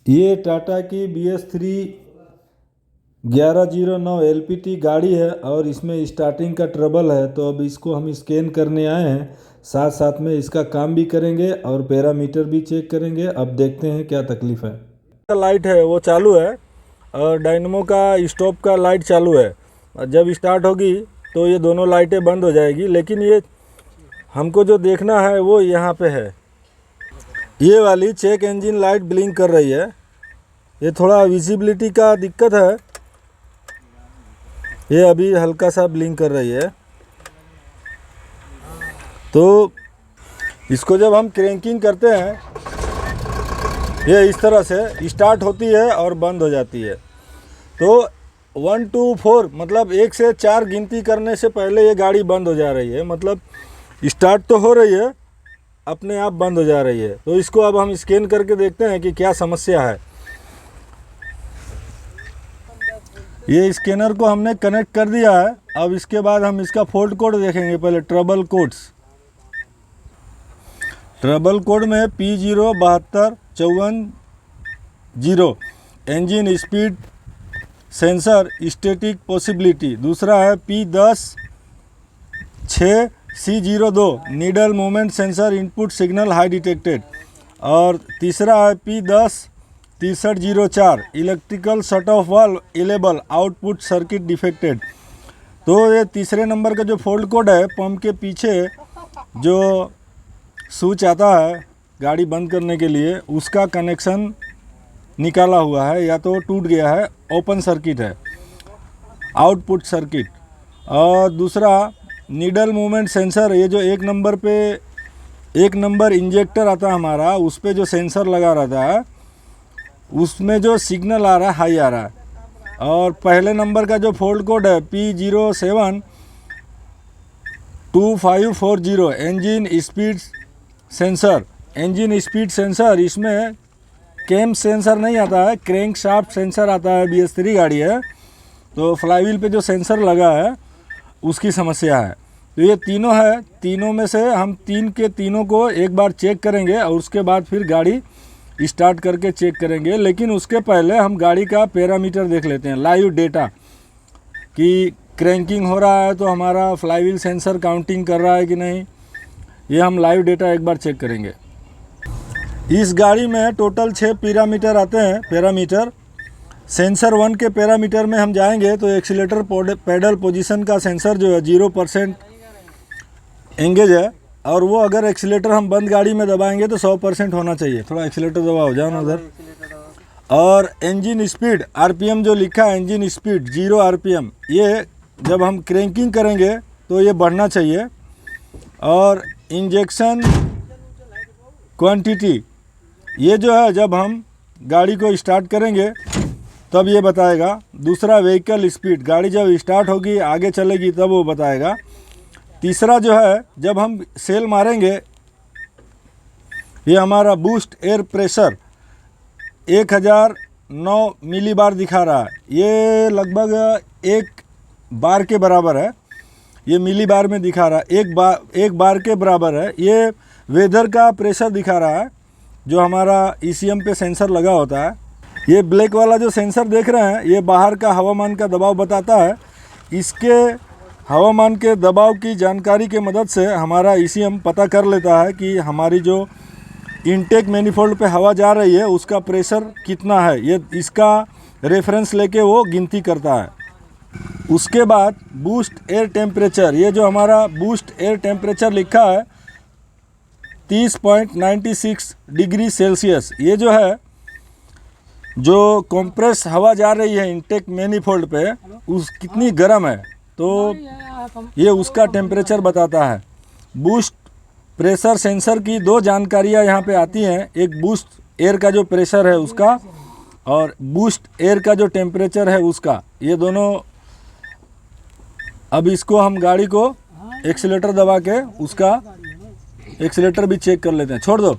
ये टाटा की BS3 1109 LPT गाड़ी है और इसमें स्टार्टिंग का ट्रबल है, तो अब इसको हम स्कैन करने आए हैं। साथ साथ में इसका काम भी करेंगे और पैरामीटर भी चेक करेंगे। अब देखते हैं क्या तकलीफ़ है। लाइट है वो चालू है और डायनमो का स्टॉप का लाइट चालू है। जब स्टार्ट होगी तो ये दोनों लाइटें बंद हो जाएगी, लेकिन ये हमको जो देखना है वो यहाँ पे है। ये वाली चेक इंजन लाइट ब्लिंक कर रही है। ये थोड़ा विजिबिलिटी का दिक्कत है, ये अभी हल्का सा ब्लिंक कर रही है। तो इसको जब हम क्रैंकिंग करते हैं ये इस तरह से स्टार्ट होती है और बंद हो जाती है। तो 1 2 4 मतलब 1 से 4 गिनती करने से पहले ये गाड़ी बंद हो जा रही है। मतलब स्टार्ट तो हो रही है, अपने आप बंद हो जा रही है। तो इसको अब हम स्कैन करके देखते हैं कि क्या समस्या है। ये स्कैनर को हमने कनेक्ट कर दिया है। अब इसके बाद हम इसका फॉल्ट कोड देखेंगे। पहले ट्रबल कोड्स, ट्रबल कोड में P0725440 engine speed sensor static possibility. दूसरा है P10-6C02 needle moment sensor input signal high detected. और तीसरा है P10-6304 electrical shut off valve इलेबल output circuit defected. तो ये तीसरे नंबर का जो फॉल्ट कोड है, पंप के पीछे जो स्विच आता है गाड़ी बंद करने के लिए, उसका कनेक्शन निकाला हुआ है या तो टूट गया है, ओपन सर्किट है, आउटपुट सर्किट। और दूसरा नीडल मूवमेंट सेंसर, ये जो एक नंबर इंजेक्टर आता है हमारा, उस पर जो सेंसर लगा रहता है उसमें जो सिग्नल आ रहा है हाई आ रहा है। और पहले नंबर का जो फॉल्ट कोड है P072540 engine speed sensor. Engine speed sensor, इसमें कैम सेंसर नहीं आता है, क्रैंक शाफ्ट सेंसर आता है। BS3 गाड़ी है तो फ्लाईव्हील पे जो सेंसर लगा है उसकी समस्या है। तो ये तीनों है, तीनों में से हम तीनों को एक बार चेक करेंगे और उसके बाद फिर गाड़ी स्टार्ट करके चेक करेंगे। लेकिन उसके पहले हम गाड़ी का पैरामीटर देख लेते हैं, लाइव डेटा, कि क्रैंकिंग हो रहा है तो हमारा फ्लाईव्हील सेंसर काउंटिंग कर रहा है कि नहीं। ये हम लाइव डेटा एक बार चेक करेंगे। इस गाड़ी में टोटल 6 पैरामीटर आते हैं। पैरामीटर सेंसर 1 के पैरामीटर में हम जाएंगे तो एक्सीलेटर पेडल पोजीशन का सेंसर जो है 0% एंगेज है, और वो अगर एक्सीलेटर हम बंद गाड़ी में दबाएंगे तो 100% होना चाहिए। थोड़ा एक्सीलेटर दबाओ, जाओ ना उधर। और इंजन स्पीड RPM जो लिखा है, इंजन स्पीड 0 RPM, ये जब हम क्रैंकिंग करेंगे तो ये बढ़ना चाहिए। और इंजेक्शन क्वांटिटी, ये जो है जब हम गाड़ी को स्टार्ट करेंगे तब ये बताएगा। दूसरा व्हीकल स्पीड, गाड़ी जब स्टार्ट होगी आगे चलेगी तब वो बताएगा। तीसरा जो है जब हम सेल मारेंगे, ये हमारा बूस्ट एयर प्रेशर 1009 मिलीबार दिखा रहा है। ये लगभग 1 बार के बराबर है, ये मिलीबार में दिखा रहा है, 1 बार के बराबर है। ये वेदर का प्रेशर दिखा रहा है जो हमारा ECM पे सेंसर लगा होता है। ये ब्लैक वाला जो सेंसर देख रहे हैं, ये बाहर का हवामान का दबाव बताता है। इसके हवामान के दबाव की जानकारी के मदद से हमारा ECM पता कर लेता है कि हमारी जो इनटेक मैनिफोल्ड पे हवा जा रही है उसका प्रेशर कितना है। ये इसका रेफरेंस लेके वो गिनती करता है। उसके बाद बूस्ट एयर टेम्परेचर, ये जो हमारा बूस्ट एयर टेम्परेचर लिखा है 30.96 डिग्री सेल्सियस, ये जो है जो कंप्रेस हवा जा रही है इनटेक मैनिफोल्ड पे उस कितनी गर्म है, तो ये उसका टेम्परेचर बताता है। बूस्ट प्रेशर सेंसर की 2 जानकारियाँ यहाँ पे आती हैं, एक बूस्ट एयर का जो प्रेशर है उसका और बूस्ट एयर का जो टेम्परेचर है उसका, ये दोनों। अब इसको हम गाड़ी को एक्सीलेटर दबा के उसका एक्सीलेटर भी चेक कर लेते हैं। छोड़ दो,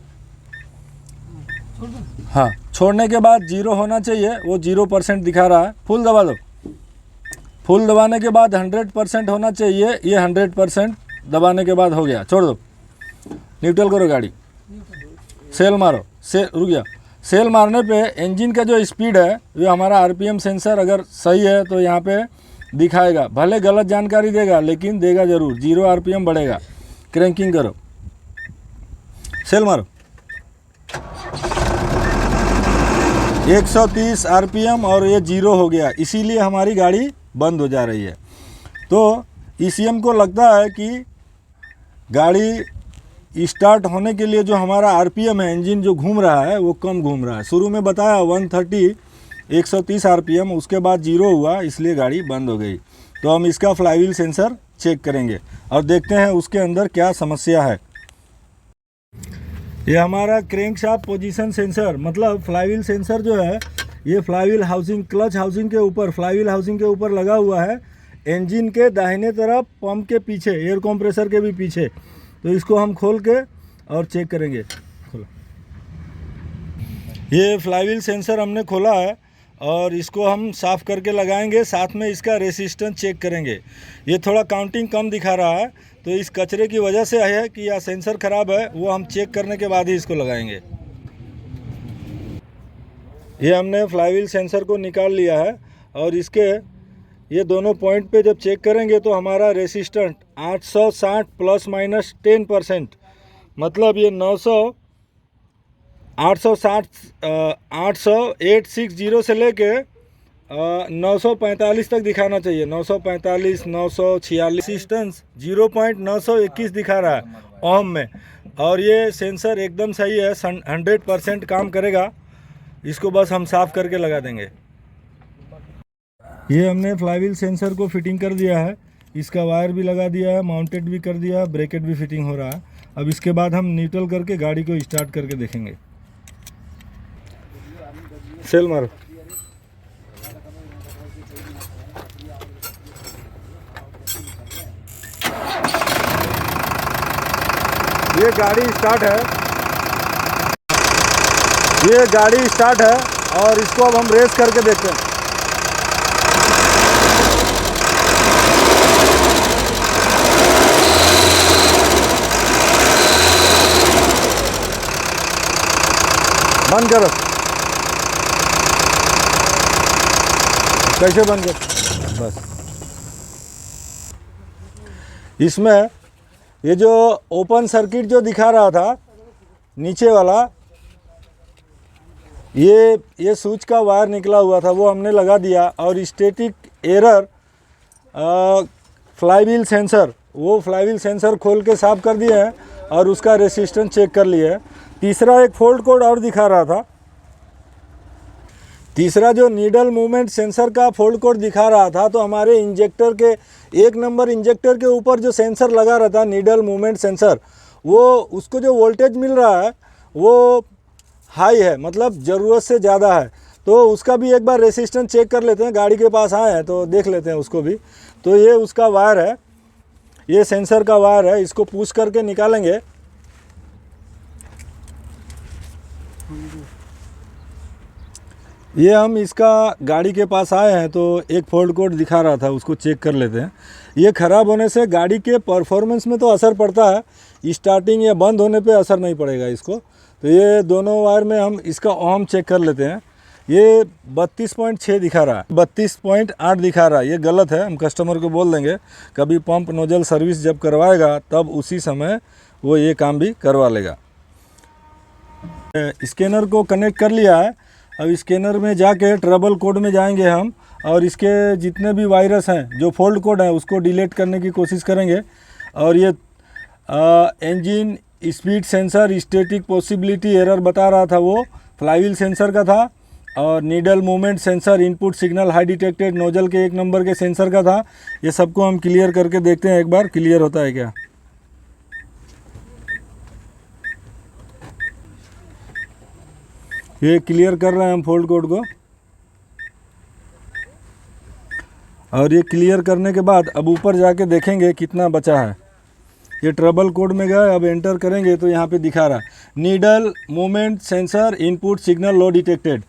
हाँ, छोड़ने के बाद 0 होना चाहिए, वो 0% दिखा रहा है। फुल दबा दो, फुल दबाने के बाद 100% होना चाहिए, ये 100% दबाने के बाद हो गया। छोड़ दो, न्यूट्रल करो गाड़ी, सेल मारो, रुक गया, सेल मारने पे इंजन का जो स्पीड है वो हमारा आरपीएम सेंसर अगर सही है तो यहाँ पे दिखाएगा, भले गलत जानकारी देगा लेकिन देगा ज़रूर। 0 आरपीएम बढ़ेगा। क्रैंकिंग करो, सेल मारो। 130 आरपीएम और ये 0 हो गया, इसीलिए हमारी गाड़ी बंद हो जा रही है। तो ईसीएम को लगता है कि गाड़ी स्टार्ट होने के लिए जो हमारा आरपीएम है, इंजन जो घूम रहा है वो कम घूम रहा है। शुरू में बताया 130 आरपीएम, उसके बाद 0 हुआ, इसलिए गाड़ी बंद हो गई। तो हम इसका फ्लाईव्हील सेंसर चेक करेंगे और देखते हैं उसके अंदर क्या समस्या है। ये हमारा क्रैंकशाफ्ट पोजीशन सेंसर, मतलब फ्लाईव्हील सेंसर जो है ये फ्लाईव्हील हाउसिंग, क्लच हाउसिंग के ऊपर, फ्लाईव्हील हाउसिंग के ऊपर लगा हुआ है, इंजन के दाहिने तरफ, पंप के पीछे, एयर कंप्रेसर के भी पीछे। तो इसको हम खोल के और चेक करेंगे। खोलो, ये फ्लाईव्हील सेंसर हमने खोला है और इसको हम साफ़ करके लगाएंगे, साथ में इसका रेसिस्टेंस चेक करेंगे। ये थोड़ा काउंटिंग कम दिखा रहा है, तो इस कचरे की वजह से है कि यह सेंसर ख़राब है, वो हम चेक करने के बाद ही इसको लगाएंगे। ये हमने फ्लाईव्हील सेंसर को निकाल लिया है और इसके ये दोनों पॉइंट पे जब चेक करेंगे तो हमारा रेसिस्टेंट 860 ± 10%, मतलब ये 860 से लेके 945 तक दिखाना चाहिए। 945, 946 रेसिस्टेंस 0.921 दिखा रहा है ओम में, और ये सेंसर एकदम सही है, 100% काम करेगा। इसको बस हम साफ़ करके लगा देंगे। ये हमने फ्लाईव्हील सेंसर को फिटिंग कर दिया है, इसका वायर भी लगा दिया है, माउंटेड भी कर दिया है, ब्रैकेट भी फिटिंग हो रहा है। अब इसके बाद हम न्यूट्रल करके गाड़ी को स्टार्ट करके देखेंगे। सेल मारो। ये गाड़ी स्टार्ट है, ये गाड़ी स्टार्ट है और इसको अब हम रेस करके देखते हैं। बंद करो, कैसे बंद कर, बस। इसमें ये जो ओपन सर्किट जो दिखा रहा था नीचे वाला, ये स्विच का वायर निकला हुआ था, वो हमने लगा दिया। और स्टैटिक एरर फ्लाईव्हील सेंसर, वो फ्लाईव्हील सेंसर खोल के साफ कर दिए हैं और उसका रेसिस्टेंस चेक कर लिया है। तीसरा एक फॉल्ट कोड और दिखा रहा था, तीसरा जो नीडल मूवमेंट सेंसर का फॉल्ट कोड दिखा रहा था, तो हमारे इंजेक्टर के 1 नंबर इंजेक्टर के ऊपर जो सेंसर लगा रहा था नीडल मूवमेंट सेंसर, वो उसको जो वोल्टेज मिल रहा है वो हाई है, मतलब ज़रूरत से ज़्यादा है। तो उसका भी एक बार रेसिस्टेंस चेक कर लेते हैं, गाड़ी के पास आए हैं तो देख लेते हैं उसको भी। तो ये उसका वायर है, ये सेंसर का वायर है, इसको पुश करके निकालेंगे। ये हम इसका गाड़ी के पास आए हैं तो एक फॉल्ट कोड दिखा रहा था, उसको चेक कर लेते हैं। ये ख़राब होने से गाड़ी के परफॉर्मेंस में तो असर पड़ता है, स्टार्टिंग या बंद होने पे असर नहीं पड़ेगा इसको। तो ये दोनों वायर में हम इसका ओम चेक कर लेते हैं। ये 32.6 दिखा रहा है, 32.8 दिखा रहा है, ये गलत है। हम कस्टमर को बोल देंगे, कभी पंप नोजल सर्विस जब करवाएगा तब उसी समय वो ये काम भी करवा लेगा। स्कैनर को कनेक्ट कर लिया है, अब स्कैनर में जाके ट्रबल कोड में जाएंगे हम, और इसके जितने भी वायरस हैं जो फॉल्ट कोड हैं उसको डिलीट करने की कोशिश करेंगे। और ये engine speed sensor static possibility error बता रहा था, वो फ्लाईव्हील सेंसर का था। और needle movement sensor input signal high detected nozzle के 1 नंबर के सेंसर का था। ये सबको हम क्लियर करके देखते हैं, एक बार क्लियर होता है क्या। ये क्लियर कर रहे हैं हम फॉल्ट कोड को, और ये क्लियर करने के बाद अब ऊपर जाके देखेंगे कितना बचा है। ये ट्रबल कोड में गए, अब एंटर करेंगे तो यहाँ पे दिखा रहा है needle movement sensor input signal low detected.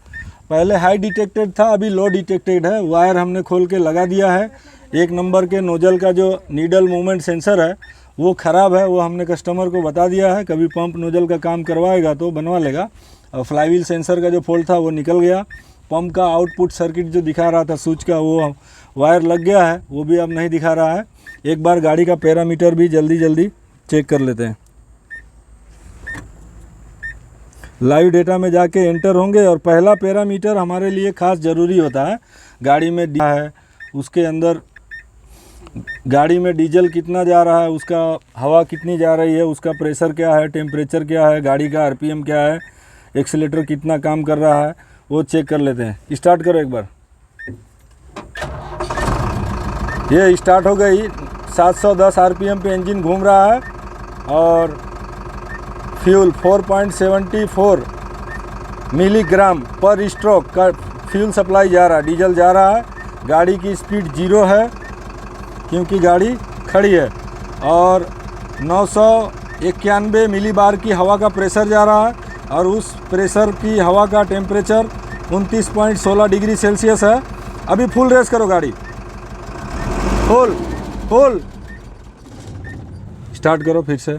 पहले हाई डिटेक्टेड था, अभी लो डिटेक्टेड है। वायर हमने खोल के लगा दिया है। 1 नंबर के नोजल का जो नीडल मूवमेंट सेंसर है वो ख़राब है, वो हमने कस्टमर को बता दिया है। कभी पंप नोजल का काम करवाएगा तो बनवा लेगा। और फ्लाईव्हील सेंसर का जो फॉल्ट था वो निकल गया। पंप का आउटपुट सर्किट जो दिखा रहा था स्विच का वो वायर लग गया है, वो भी अब नहीं दिखा रहा है। एक बार गाड़ी का पैरामीटर भी जल्दी चेक कर लेते हैं। लाइव डेटा में जाके एंटर होंगे और पहला पैरामीटर हमारे लिए खास ज़रूरी होता है। गाड़ी में है उसके अंदर गाड़ी में डीजल कितना जा रहा है, उसका हवा कितनी जा रही है, उसका प्रेशर क्या है, टेम्परेचर क्या है, गाड़ी का आरपीएम क्या है, एक्सीलेटर कितना काम कर रहा है, वो चेक कर लेते हैं। स्टार्ट करो एक बार। ये स्टार्ट हो गई। 710 आरपीएम पे इंजन घूम रहा है और फ्यूल 4.74 मिलीग्राम पर स्ट्रोक का फ्यूल सप्लाई जा रहा है, डीजल जा रहा है। गाड़ी की स्पीड 0 है क्योंकि गाड़ी खड़ी है और 991 मिलीबार की हवा का प्रेशर जा रहा है और उस प्रेशर की हवा का टेम्परेचर 29.16 डिग्री सेल्सियस है। अभी फुल रेस करो गाड़ी, फुल स्टार्ट करो फिर से।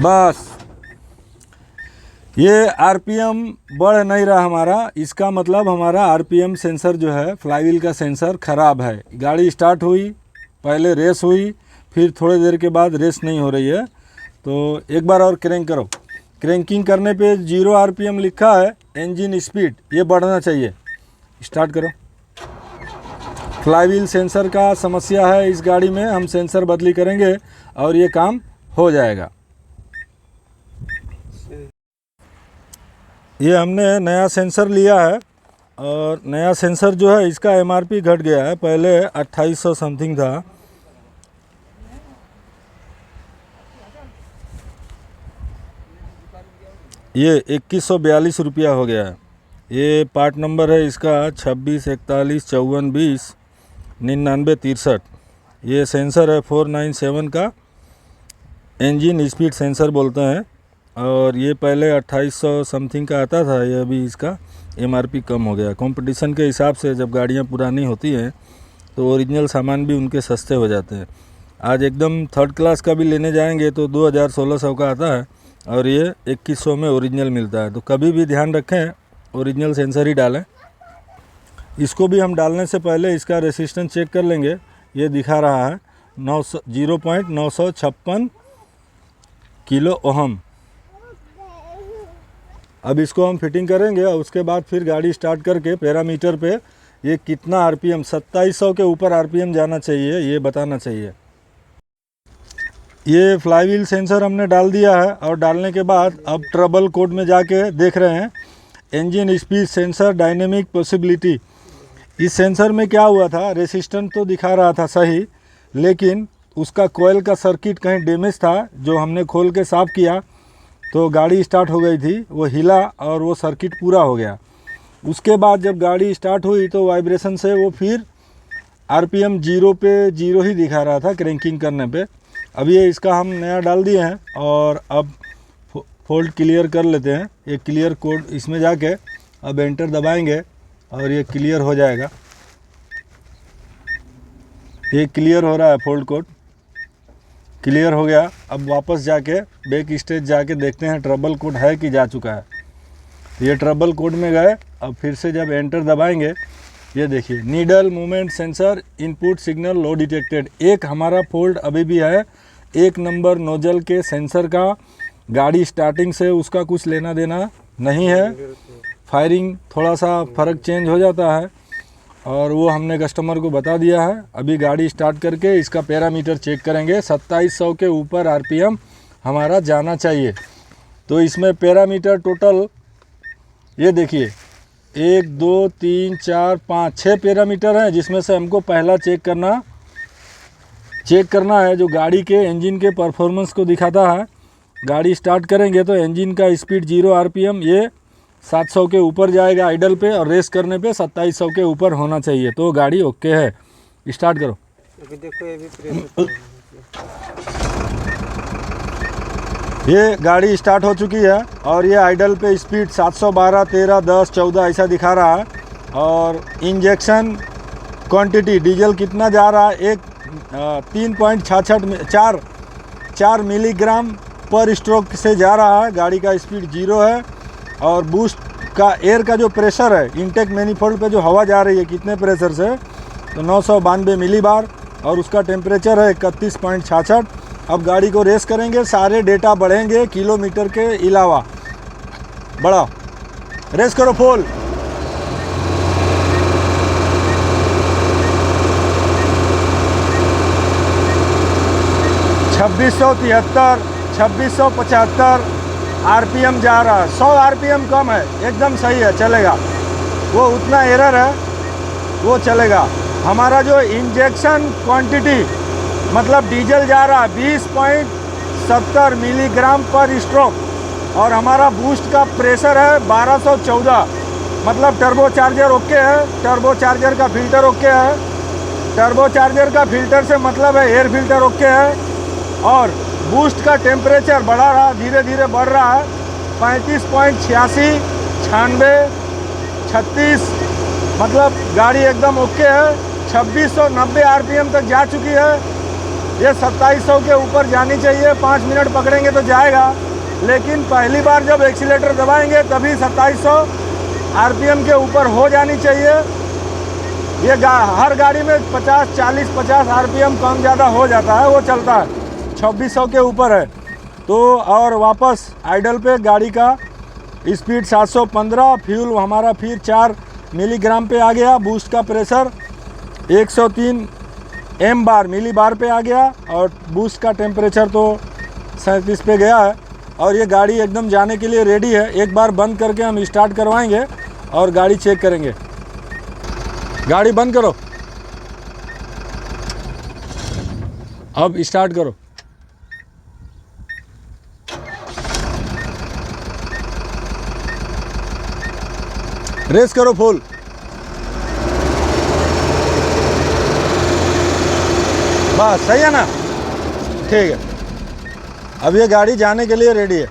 बस ये आरपीएम बढ़ नहीं रहा हमारा, इसका मतलब हमारा आरपीएम सेंसर जो है फ्लाईव्हील का सेंसर ख़राब है। गाड़ी स्टार्ट हुई, पहले रेस हुई, फिर थोड़ी देर के बाद रेस नहीं हो रही है। तो एक बार और क्रैंक करो। क्रैंकिंग करने पे 0 आरपीएम लिखा है, इंजन स्पीड ये बढ़ना चाहिए। स्टार्ट करो। फ्लाईव्हील सेंसर का समस्या है इस गाड़ी में, हम सेंसर बदली करेंगे और ये काम हो जाएगा। ये हमने नया सेंसर लिया है और नया सेंसर जो है इसका एमआरपी घट गया है, पहले 2800 समथिंग था। ये 2142 रुपया हो गया है। ये पार्ट नंबर है इसका 26 41 54 20 99 63। ये सेंसर है 497 का, इंजन स्पीड सेंसर बोलते हैं और ये पहले 2800 समथिंग का आता था, ये अभी इसका एमआरपी कम हो गया। कंपटीशन के हिसाब से जब गाड़ियाँ पुरानी होती हैं तो ओरिजिनल सामान भी उनके सस्ते हो जाते हैं। आज एकदम थर्ड क्लास का भी लेने जाएंगे तो 2600 का आता है और ये 2100 में ओरिजिनल मिलता है। तो कभी भी ध्यान रखें ओरिजिनल सेंसर ही डालें। इसको भी हम डालने से पहले इसका रेसिस्टेंस चेक कर लेंगे। ये दिखा रहा है 0.956 किलो ओहम। अब इसको हम फिटिंग करेंगे और उसके बाद फिर गाड़ी स्टार्ट करके पैरामीटर पे ये कितना आरपीएम 2700 के ऊपर आरपीएम जाना चाहिए ये बताना चाहिए। ये फ्लाईव्हील सेंसर हमने डाल दिया है और डालने के बाद अब ट्रबल कोड में जाके देख रहे हैं engine speed sensor dynamic possibility. इस सेंसर में क्या हुआ था, रेसिस्टेंस तो दिखा रहा था सही, लेकिन उसका कोयल का सर्किट कहीं डैमेज था। जो हमने खोल के साफ़ किया तो गाड़ी स्टार्ट हो गई थी, वो हिला और वो सर्किट पूरा हो गया। उसके बाद जब गाड़ी स्टार्ट हुई तो वाइब्रेशन से वो फिर आरपीएम 0 पे 0 ही दिखा रहा था क्रैंकिंग करने पे। अब ये इसका हम नया डाल दिए हैं और अब फॉल्ट क्लियर कर लेते हैं। ये क्लियर कोड इसमें जाके अब एंटर दबाएंगे और ये क्लियर हो जाएगा। ये क्लियर हो रहा है, फॉल्ट कोड क्लियर हो गया। अब वापस जाके बैक स्टेज जाके देखते हैं ट्रबल कोड है कि जा चुका है। ये ट्रबल कोड में गए, अब फिर से जब एंटर दबाएंगे ये देखिए needle movement sensor input signal low detected. एक हमारा फॉल्ट अभी भी है, 1 नंबर नोजल के सेंसर का। गाड़ी स्टार्टिंग से उसका कुछ लेना देना नहीं है, फायरिंग थोड़ा सा फ़र्क चेंज हो जाता है और वो हमने कस्टमर को बता दिया है। अभी गाड़ी स्टार्ट करके इसका पैरामीटर चेक करेंगे। 2700 के ऊपर आरपीएम हमारा जाना चाहिए। तो इसमें पैरामीटर टोटल ये देखिए 1 2 3 4 5 6 पैरामीटर हैं, जिसमें से हमको पहला चेक करना है जो गाड़ी के इंजन के परफॉर्मेंस को दिखाता है। गाड़ी स्टार्ट करेंगे तो इंजन का स्पीड 0 आरपीएम ये 700 के ऊपर जाएगा आइडल पे और रेस करने पे 2700 के ऊपर होना चाहिए। तो गाड़ी ओके है। स्टार्ट करो। अभी देखो ये भी ये गाड़ी स्टार्ट हो चुकी है और ये आइडल पे स्पीड 712 13 10 14 ऐसा दिखा रहा है। और इंजेक्शन क्वांटिटी डीजल कितना जा रहा है, 3.66 4 मिलीग्राम पर स्ट्रोक से जा रहा है, गाड़ी का स्पीड 0 है। और बूस्ट का एयर का जो प्रेशर है, इनटेक मैनिफोल्ड पे जो हवा जा रही है कितने प्रेशर से, तो 992 मिलीबार, और उसका टेम्परेचर है 31.66। अब गाड़ी को रेस करेंगे, सारे डेटा बढ़ेंगे किलोमीटर के अलावा। बढ़ाओ, रेस करो फुल। (2673) 2675 आरपीएम जा रहा है। 100 आरपीएम कम है, एकदम सही है, चलेगा। वो उतना एरर है, वो चलेगा। हमारा जो इंजेक्शन क्वांटिटी मतलब डीजल जा रहा है 20.70 मिलीग्राम पर स्ट्रोक, और हमारा बूस्ट का प्रेशर है 1214। मतलब टर्बो चार्जर ओके है, टर्बो चार्जर का फिल्टर ओके है, टर्बो चार्जर का फिल्टर से मतलब है एयर फिल्टर ओके है। और बूस्ट का टेम्परेचर बढ़ा रहा, धीरे धीरे बढ़ रहा है, 35.86, 96, 36, मतलब गाड़ी एकदम ओके है। 2690 आरपीएम तक जा चुकी है। ये 2700 के ऊपर जानी चाहिए, 5 मिनट पकड़ेंगे तो जाएगा, लेकिन पहली बार जब एक्सीलेटर दबाएंगे तभी 2700 आरपीएम के ऊपर हो जानी चाहिए। ये हर गाड़ी में 50, 40, 50 आरपीएम कम ज़्यादा हो जाता है, वो चलता है। 2600 के ऊपर है तो, और वापस आइडल पे गाड़ी का स्पीड 715, फ्यूल हमारा फिर 4 मिलीग्राम पे आ गया, बूस्ट का प्रेशर 103 एम बार मिली बार पे आ गया, और बूस्ट का टेम्परेचर तो 37 पे गया है। और ये गाड़ी एकदम जाने के लिए रेडी है। एक बार बंद करके हम स्टार्ट करवाएंगे और गाड़ी चेक करेंगे। गाड़ी बंद करो, अब स्टार्ट करो। रेस करो फुल। बस सही है ना, ठीक है। अब ये गाड़ी जाने के लिए रेडी है।